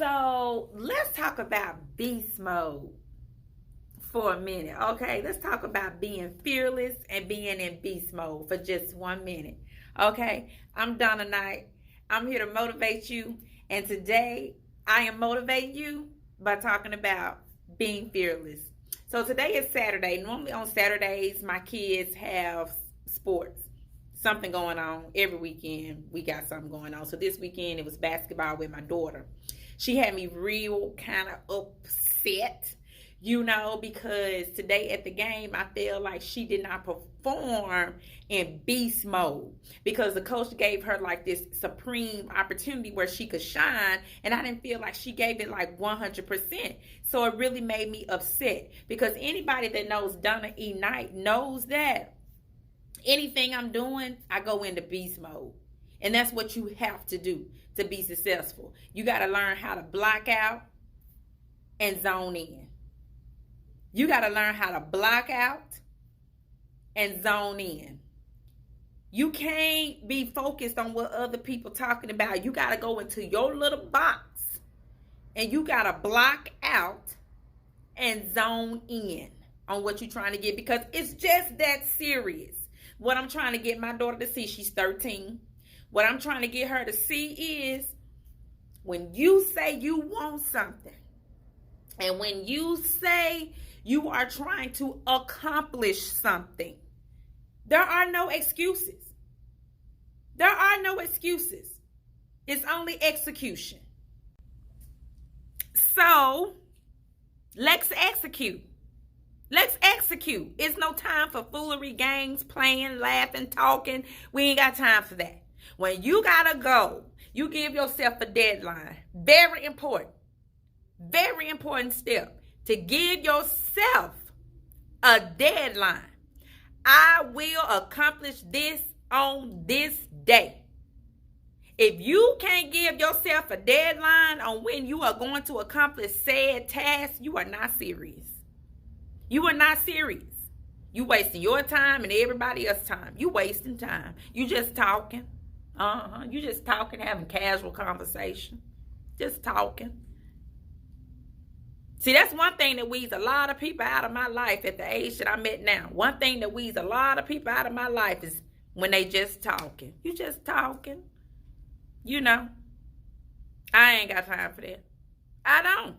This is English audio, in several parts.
So let's talk about beast mode for a minute. Okay, let's talk about being fearless and being in beast mode for just 1 minute. Okay, I'm Donna Knight. I'm here to motivate you, and today I am motivating you by talking about being fearless. So today is Saturday. Normally on Saturdays, my kids have sports. Something going on every weekend. We got something going on. So this weekend it was basketball with my daughter. She had me real kind of upset, because today at the game I feel like she did not perform in beast mode because the coach gave her like this supreme opportunity where she could shine, and I didn't feel like she gave it like 100%. So it really made me upset because anybody that knows Donna E. Knight knows that anything I'm doing, I go into beast mode. And that's what you have to do to be successful. You got to learn how to block out and zone in. You got to learn how to block out and zone in. You can't be focused on what other people talking about. You got to go into your little box and you got to block out and zone in on what you're trying to get, because it's just that serious. What I'm trying to get my daughter to see, she's 13. What I'm trying to get her to see is when you say you want something, and when you say you are trying to accomplish something, there are no excuses. There are no excuses. It's only execution. So let's execute. Let's execute. It's no time for foolery, games, playing, laughing, talking. We ain't got time for that. When you gotta go, you give yourself a deadline. Very important step to give yourself a deadline. I will accomplish this on this day. If you can't give yourself a deadline on when you are going to accomplish said task, you are not serious. You are not serious. You wasting your time and everybody else's time. You wasting time. You just talking. You just talking, having casual conversation. Just talking. See, that's one thing that weeds a lot of people out of my life at the age that I'm at now. One thing that weeds a lot of people out of my life is when they just talking. You just talking. I ain't got time for that. I don't.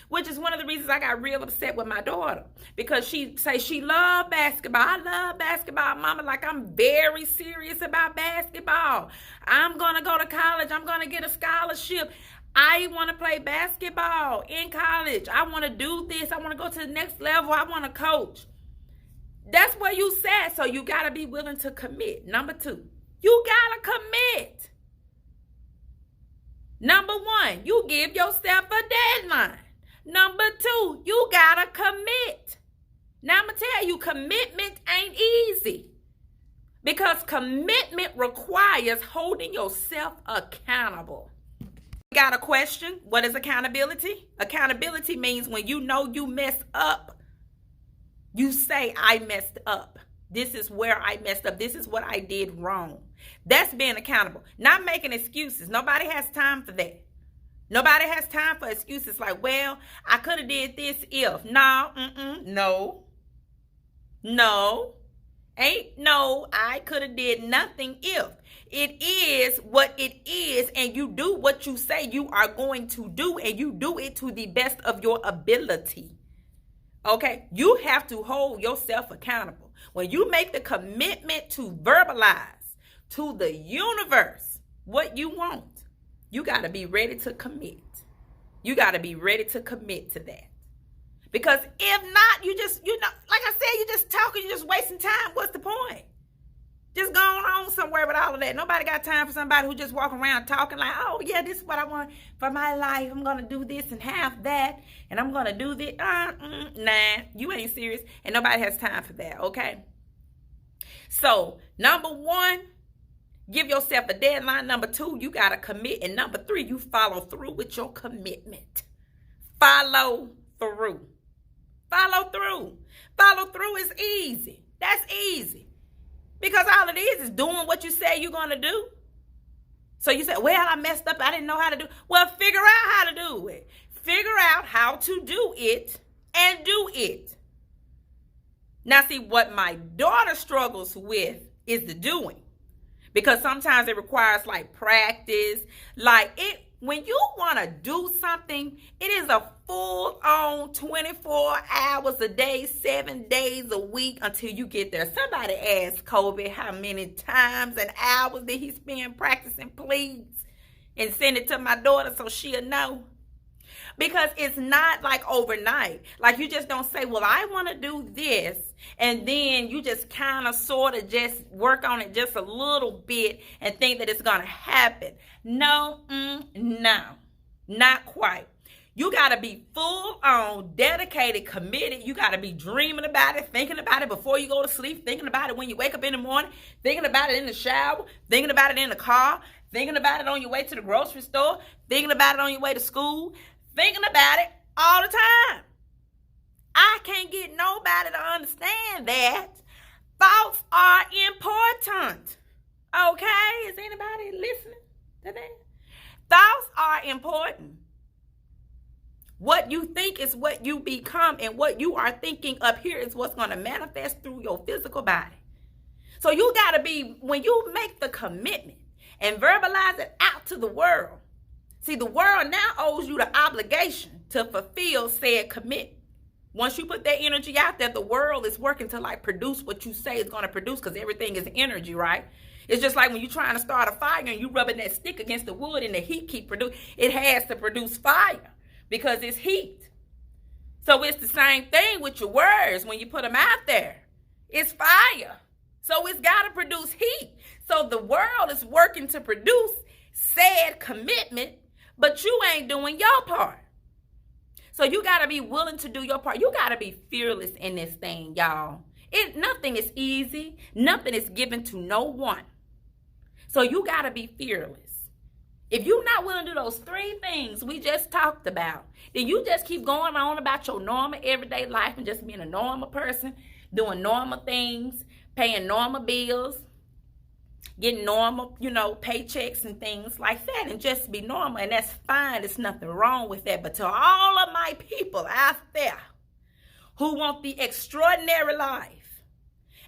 Which is one of the reasons I got real upset with my daughter. Because she say she love basketball. I love basketball, mama. Like, I'm very serious about basketball. I'm going to go to college. I'm going to get a scholarship. I want to play basketball in college. I want to do this. I want to go to the next level. I want to coach. That's where you said. So you got to be willing to commit. Number 2, you got to commit. Number 1, you give yourself a deadline. Number 2, you gotta commit. Now I'm gonna tell you, commitment ain't easy, because commitment requires holding yourself accountable. Got a question? What is accountability? Accountability means when you know you messed up, you say, I messed up. This is where I messed up. This is what I did wrong. That's being accountable. Not making excuses. Nobody has time for that. Nobody has time for excuses like, well, I could have did this if. No. I could have did nothing if. It is what it is, and you do what you say you are going to do, and you do it to the best of your ability. Okay? You have to hold yourself accountable. When you make the commitment to verbalize to the universe what you want, you got to be ready to commit. You got to be ready to commit to that. Because if not, you just, like I said, you just talking, you just wasting time. What's the point? Just going on somewhere with all of that. Nobody got time for somebody who just walk around talking like, oh, yeah, this is what I want for my life. I'm going to do this and have that. And I'm going to do this. Nah, you ain't serious. And nobody has time for that, okay? So, number 1, give yourself a deadline. Number 2, you got to commit. And number 3, you follow through with your commitment. Follow through. Follow through. Follow through is easy. That's easy. Because all it is doing what you say you're going to do. So you say, well, I messed up. I didn't know how to do it. Well, figure out how to do it. Figure out how to do it and do it. Now, see, what my daughter struggles with is the doing. Because sometimes it requires like practice. When you want to do something, it is a full-on 24 hours a day, 7 days a week until you get there. Somebody asked Kobe how many times and hours did he spend practicing, please, and send it to my daughter so she'll know. Because it's not like overnight. Like you just don't say, well, I want to do this. And then you just kind of sort of just work on it just a little bit and think that it's going to happen. No, not quite. You got to be full on, dedicated, committed. You got to be dreaming about it, thinking about it before you go to sleep, thinking about it when you wake up in the morning, thinking about it in the shower, thinking about it in the car, thinking about it on your way to the grocery store, thinking about it on your way to school, thinking about it all the time. I can't get nobody to understand that. Thoughts are important. Okay? Is anybody listening to that? Thoughts are important. What you think is what you become, and what you are thinking up here is what's going to manifest through your physical body. So you got to be, when you make the commitment and verbalize it out to the world, see, the world now owes you the obligation to fulfill said commitment. Once you put that energy out there, the world is working to like produce what you say it's going to produce, because everything is energy, right? It's just like when you're trying to start a fire and you rubbing that stick against the wood and the heat keep producing. It has to produce fire because it's heat. So it's the same thing with your words when you put them out there. It's fire. So it's got to produce heat. So the world is working to produce said commitment, but you ain't doing your part. So you got to be willing to do your part. You got to be fearless in this thing, y'all. Nothing is easy. Nothing is given to no one. So you got to be fearless. If you're not willing to do those 3 things we just talked about, then you just keep going on about your normal everyday life and just being a normal person, doing normal things, paying normal bills, getting normal, paychecks and things like that, and just be normal. And that's fine. There's nothing wrong with that. But to all of my people out there who want the extraordinary life,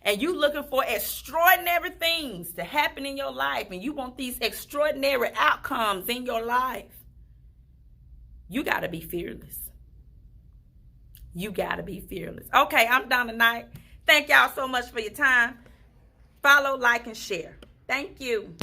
and you looking for extraordinary things to happen in your life, and you want these extraordinary outcomes in your life, you got to be fearless. You got to be fearless. Okay, I'm done tonight. Thank y'all so much for your time. Follow, like, and share. Thank you.